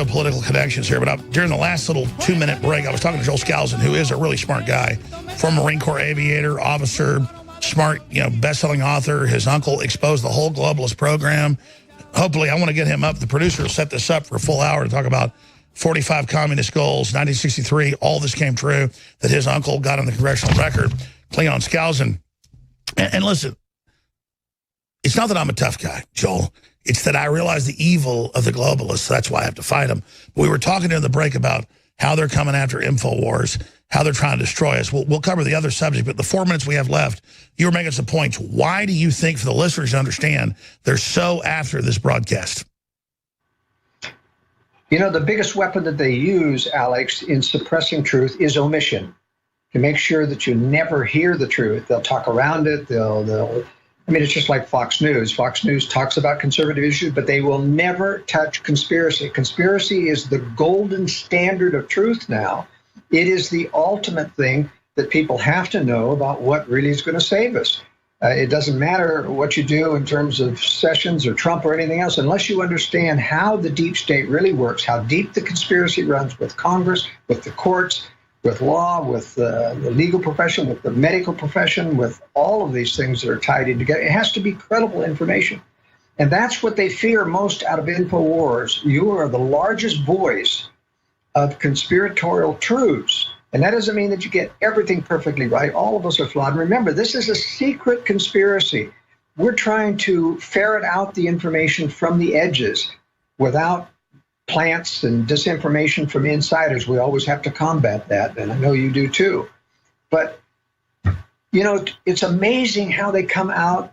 Political connections here, but during the last little 2-minute break, I was talking to Joel Skousen, who is a really smart guy, former Marine Corps aviator, officer, smart, best-selling author. His uncle exposed the whole globalist program. Hopefully, I want to get him up. The producer will set this up for a full hour to talk about 45 communist goals, 1963. All this came true, that his uncle got on the congressional record, Joel Skousen. And listen, it's not that I'm a tough guy, Joel. It's that I realize the evil of the globalists. So that's why I have to fight them. But we were talking during the break about how they're coming after InfoWars, how they're trying to destroy us. We'll cover the other subject, but the 4 minutes we have left, you were making some points. Why do you think, for the listeners to understand, they're so after this broadcast? The biggest weapon that they use, Alex, in suppressing truth is omission. To make sure that you never hear the truth. They'll talk around it. It's just like Fox News. Fox News talks about conservative issues, but they will never touch conspiracy. Conspiracy is the golden standard of truth now. It is the ultimate thing that people have to know about what really is going to save us. It doesn't matter what you do in terms of Sessions or Trump or anything else, unless you understand how the deep state really works, how deep the conspiracy runs with Congress, with the courts, with law, with the legal profession, with the medical profession, with all of these things that are tied in together. It has to be credible information. And that's what they fear most out of InfoWars. You are the largest voice of conspiratorial truths. And that doesn't mean that you get everything perfectly right. All of us are flawed. And remember, this is a secret conspiracy. We're trying to ferret out the information from the edges without plants and disinformation from insiders. We always have to combat that, and I know you do too. But, it's amazing how they come out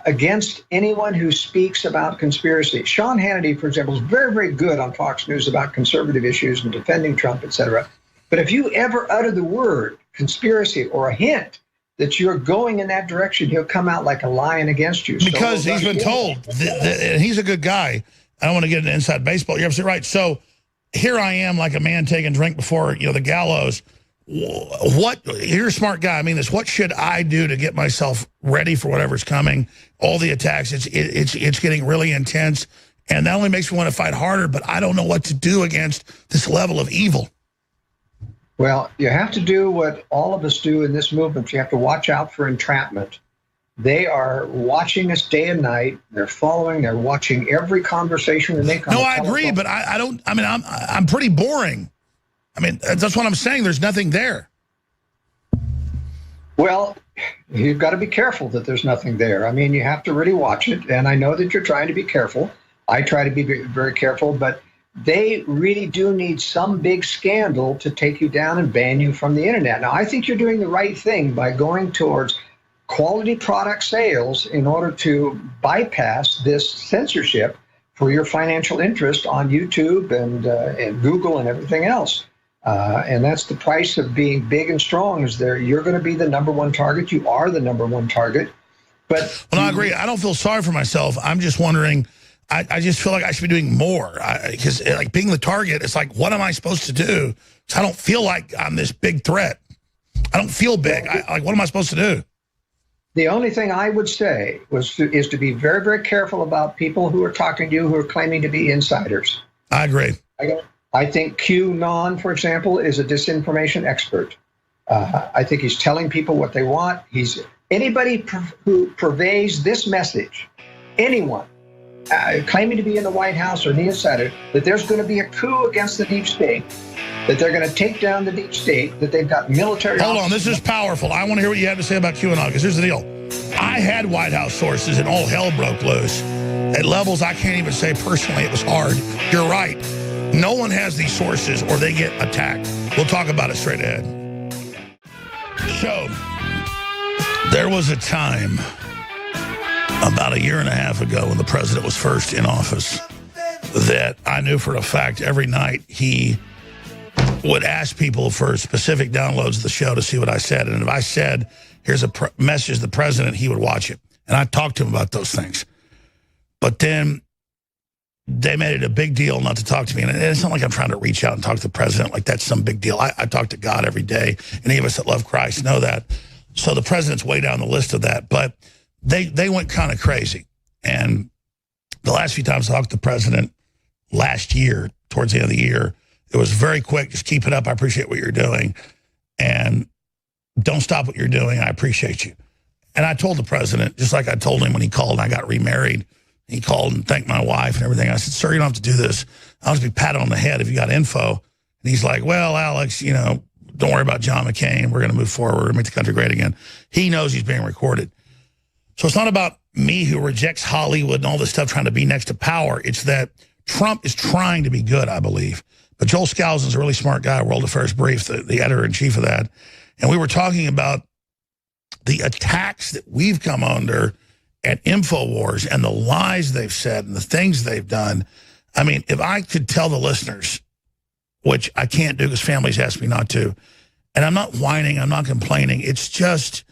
against anyone who speaks about conspiracy. Sean Hannity, for example, is very, very good on Fox News about conservative issues and defending Trump, etc. But if you ever utter the word conspiracy or a hint that you're going in that direction, he'll come out like a lion against you. Because he's been told, and he's a good guy. I don't want to get into inside baseball. You're absolutely right. So here I am, like a man taking drink before, the gallows. You're a smart guy. I mean this. What should I do to get myself ready for whatever's coming? All the attacks. It's getting really intense, and that only makes me want to fight harder. But I don't know what to do against this level of evil. Well, you have to do what all of us do in this movement. You have to watch out for entrapment. They are watching us day and night. They're following. They're watching every conversation we make. No, I agree, but I don't. I mean, I'm pretty boring. I mean, that's what I'm saying. There's nothing there. Well, you've got to be careful that there's nothing there. I mean, you have to really watch it. And I know that you're trying to be careful. I try to be very careful, but they really do need some big scandal to take you down and ban you from the internet. Now, I think you're doing the right thing by going towards quality product sales in order to bypass this censorship for your financial interest on YouTube and Google and everything else. And that's the price of being big and strong. You're going to be the number one target. You are the number one target. But I agree. I don't feel sorry for myself. I'm just wondering. I just feel like I should be doing more because like being the target, it's like, what am I supposed to do? So I don't feel like I'm this big threat. I don't feel big. What am I supposed to do? The only thing I would say is to be very, very careful about people who are talking to you who are claiming to be insiders. I agree. I think QAnon, for example, is a disinformation expert. I think he's telling people what they want. Anybody who purveys this message, anyone claiming to be in the White House or the insider, that there's going to be a coup against the deep state, that they're going to take down the deep state, that they've got military... Hold on, this is powerful. I want to hear what you have to say about QAnon, because here's the deal. I had White House sources and all hell broke loose. At levels I can't even say personally it was hard. You're right. No one has these sources or they get attacked. We'll talk about it straight ahead. So, there was a time about 1.5 years ago when the president was first in office that I knew for a fact every night he would ask people for specific downloads of the show to see what I said. And if I said, here's a message to the president, he would watch it. And I talked to him about those things. But then they made it a big deal not to talk to me. And it's not like I'm trying to reach out and talk to the president like that's some big deal. I talk to God every day. Any of us that love Christ know that. So the president's way down the list of that. But they went kind of crazy. And the last few times I talked to the president, last year, towards the end of the year. It was very quick. Just keep it up. I appreciate what you're doing. And don't stop what you're doing. I appreciate you. And I told the president, just like I told him when he called and I got remarried, he called and thanked my wife and everything. I said, sir, you don't have to do this. I'll just be patted on the head if you got info. And he's like, well, Alex, you know, don't worry about John McCain. We're going to move forward. We're going to make the country great again. He knows he's being recorded. So it's not about me who rejects Hollywood and all this stuff trying to be next to power. It's that Trump is trying to be good, I believe. But Joel Skousen is a really smart guy, World Affairs Brief, the editor-in-chief of that. And we were talking about the attacks that we've come under at InfoWars and the lies they've said and the things they've done. I mean, if I could tell the listeners, which I can't do because families ask me not to, and I'm not whining, I'm not complaining. It's just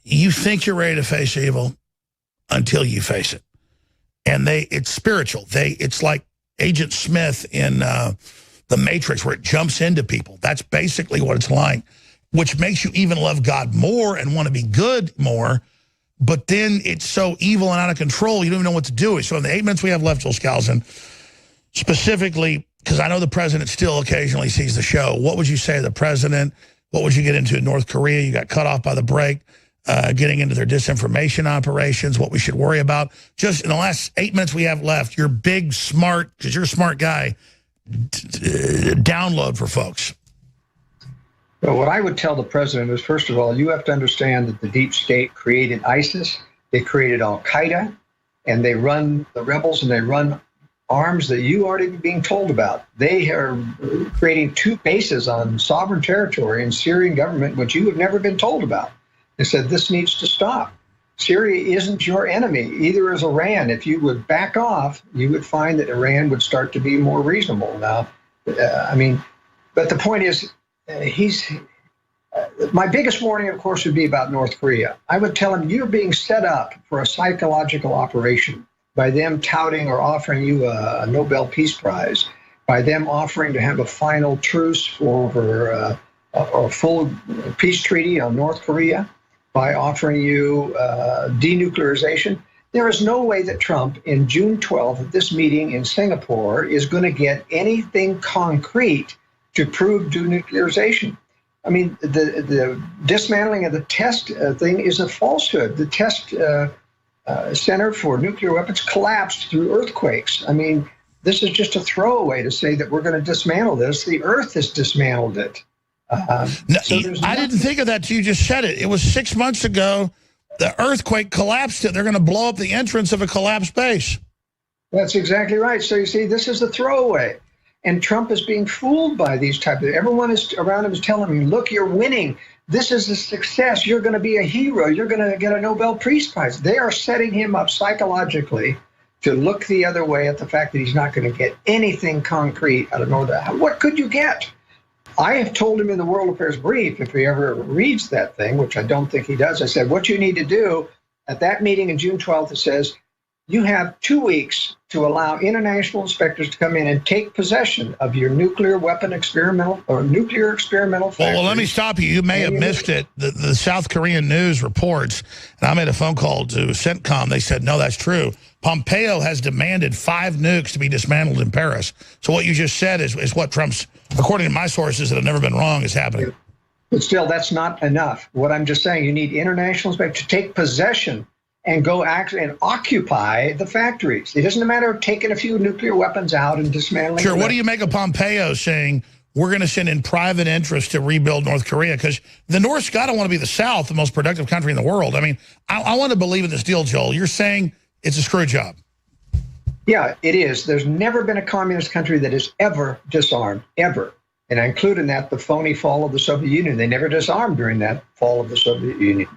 you think you're ready to face evil until you face it. And it's spiritual. It's like Agent Smith in The Matrix, where it jumps into people. That's basically what it's like, which makes you even love God more and want to be good more. But then it's so evil and out of control, you don't even know what to do. So in the 8 minutes we have left, Joel Skousen, specifically, because I know the president still occasionally sees the show, what would you say to the president? What would you get into in North Korea? You got cut off by the break, getting into their disinformation operations, what we should worry about. Just in the last 8 minutes we have left, your big, smart, because you're a smart guy, download for folks. Well, what I would tell the president is, first of all, you have to understand that the deep state created ISIS, they created Al-Qaeda, and they run the rebels and they run arms that you aren't even being told about. They are creating 2 bases on sovereign territory in Syrian government, which you have never been told about. They said this needs to stop. Syria isn't your enemy, either is Iran. If you would back off, you would find that Iran would start to be more reasonable. Now, but the point is, my biggest warning, of course, would be about North Korea. I would tell him you're being set up for a psychological operation by them touting or offering you a Nobel Peace Prize, by them offering to have a final truce for a full peace treaty on North Korea, by offering you denuclearization. There is no way that Trump, in June 12th, at this meeting in Singapore, is going to get anything concrete to prove denuclearization. I mean, the dismantling of the test thing is a falsehood. The test center for nuclear weapons collapsed through earthquakes. I mean, this is just a throwaway to say that we're going to dismantle this. The earth has dismantled it. I didn't think of that till you just said it. It was 6 months ago. The earthquake collapsed it. They're going to blow up the entrance of a collapsed base. That's exactly right. So you see, this is a throwaway. And Trump is being fooled by these types of, everyone is around him is telling him, look, you're winning. This is a success. You're going to be a hero. You're going to get a Nobel Peace Prize. They are setting him up psychologically to look the other way at the fact that he's not going to get anything concrete out of North Korea. What could you get? I have told him in the World Affairs Brief, if he ever reads that thing, which I don't think he does, I said, what you need to do at that meeting in June 12th, it says, you have 2 weeks to allow international inspectors to come in and take possession of your nuclear weapon experimental or nuclear experimental factories. Well, let me stop you. You may have missed it. The South Korean news reports, and I made a phone call to CENTCOM. They said, no, that's true. Pompeo has demanded 5 nukes to be dismantled in Paris. So what you just said is what Trump's, according to my sources that have never been wrong, is happening. But still, that's not enough. What I'm just saying, you need international inspectors to take possession and go actually and occupy the factories. It doesn't matter taking a few nuclear weapons out and dismantling. Sure. What do you make of Pompeo saying we're going to send in private interest to rebuild North Korea? Because the North's got to want to be the South, the most productive country in the world. I mean, I want to believe in this deal, Joel. You're saying it's a screw job. Yeah, it is. There's never been a communist country that has ever disarmed, ever. And I include in that the phony fall of the Soviet Union. They never disarmed during that fall of the Soviet Union.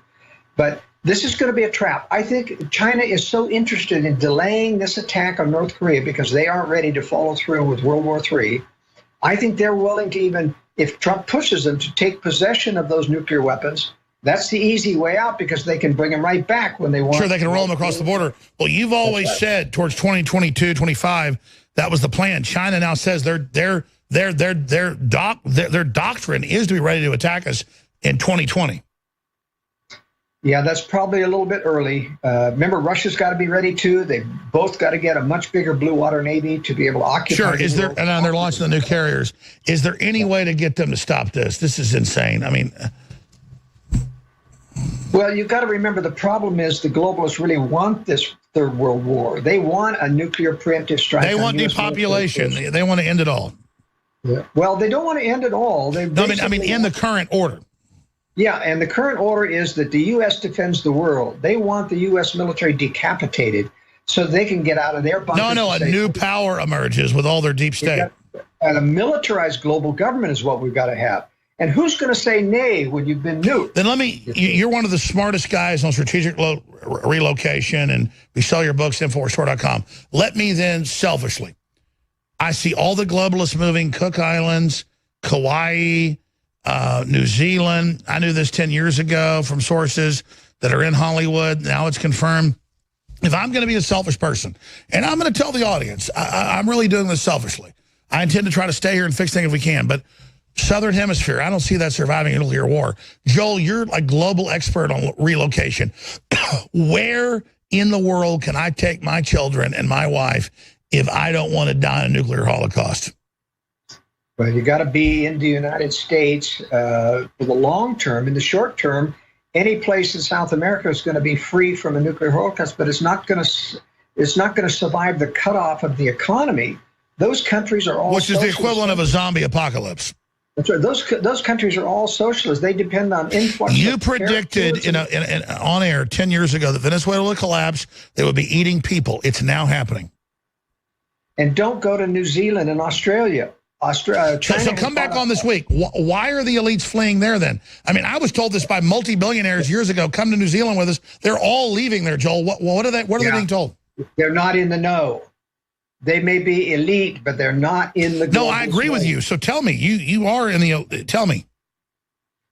But this is going to be a trap. I think China is so interested in delaying this attack on North Korea because they aren't ready to follow through with World War III. I think they're willing to even, if Trump pushes them to take possession of those nuclear weapons, that's the easy way out because they can bring them right back when they want. Sure, they can roll them across the border. Well, you've always said towards 2022, 25, that was the plan. China now says their doctrine is to be ready to attack us in 2020. Yeah, that's probably a little bit early. Remember, Russia's got to be ready too. They've both got to get a much bigger blue water navy to be able to occupy. Sure. Is there? And they're launching the new carriers. Is there any way to get them to stop this? This is insane. I mean, well, you've got to remember the problem is the globalists really want this third world war. They want a nuclear preemptive strike. They want depopulation. They want to end it all. Yeah. Well, they don't want to end it all. I mean, in the current order. Yeah, and the current order is that the U.S. defends the world. They want the U.S. military decapitated so they can get out of their bunkers. No, a new power emerges with all their deep state. And a militarized global government is what we've got to have. And who's going to say nay when you've been nuked? Then you're one of the smartest guys on strategic relocation, and we sell your books, InfoWarsStore.com. Let me then, selfishly, I see all the globalists moving, Cook Islands, Kauai, New Zealand. I knew this 10 years ago from sources that are in Hollywood. Now it's confirmed. If I'm going to be a selfish person, and I'm going to tell the audience, I'm really doing this selfishly. I intend to try to stay here and fix things if we can, but Southern Hemisphere, I don't see that surviving a nuclear war. Joel, you're a global expert on relocation. Where in the world can I take my children and my wife if I don't want to die in a nuclear holocaust? Well, you got to be in the United States for the long term. In the short term, any place in South America is going to be free from a nuclear holocaust, but it's not going to survive the cutoff of the economy. Those countries are all which is the equivalent of a zombie apocalypse. That's right. Those countries are all socialist. They depend on influx. You predicted on air 10 years ago that Venezuela would collapse. They would be eating people. It's now happening. And don't go to New Zealand and Australia. China so come back on this week. Why are the elites fleeing there then? I mean, I was told this by multi-billionaires years ago. Come to New Zealand with us. They're all leaving there, Joel. What are they being told? They're not in the know. They may be elite, but they're not in the. No, I agree with you. So tell me, you are in the. Tell me.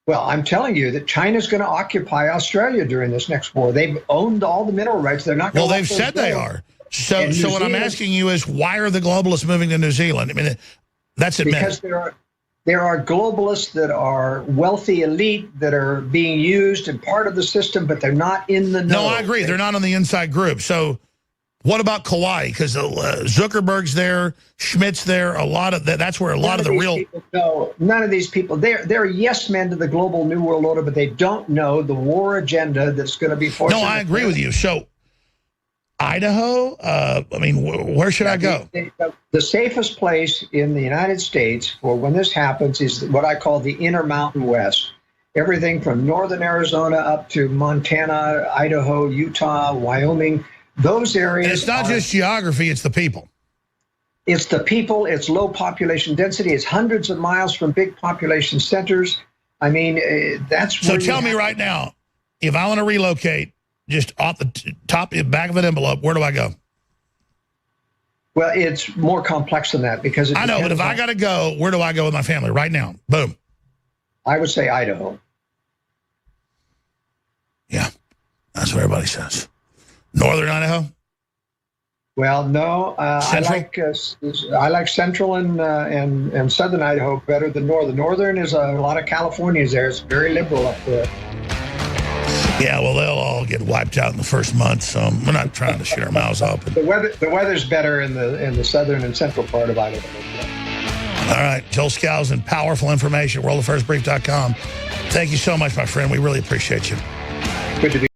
Well, I'm telling you that China's going to occupy Australia during this next war. They've owned all the mineral rights. They're not going to. Well, they've said they are. So what I'm asking you is, why are the globalists moving to New Zealand? I mean, that's admitted. Because there are globalists that are wealthy elite that are being used and part of the system, but they're not in the know. No, I agree. They're not on the inside group. So what about Kauai? Because Zuckerberg's there, Schmidt's there. A lot of that's where a lot of the real. No, none of these people. They're yes men to the global new world order, but they don't know the war agenda that's going to be forced. No, I agree with you. So Idaho. I mean, where should I go? The safest place in the United States for when this happens is what I call the Intermountain West. Everything from northern Arizona up to Montana, Idaho, Utah, Wyoming. Those areas. And it's not just geography, it's the people. It's the people, it's low population density, it's hundreds of miles from big population centers. I mean, that's where. So tell me right now, if I want to relocate, just off the top, back of an envelope, where do I go? Well, it's more complex than that because I know, but if I got to go, where do I go with my family right now? Boom. I would say Idaho. Yeah, that's what everybody says. Northern Idaho? Well, no. I like central and southern Idaho better than northern. Northern is a lot of Californians there. It's very liberal up there. Yeah, well, they'll all get wiped out in the first month, so we're not trying to shoot our mouths open. The weather's better in the southern and central part of Idaho. All right, Joel Skousen, powerful information, worldaffairsbrief.com. Thank you so much, my friend. We really appreciate you. Good to be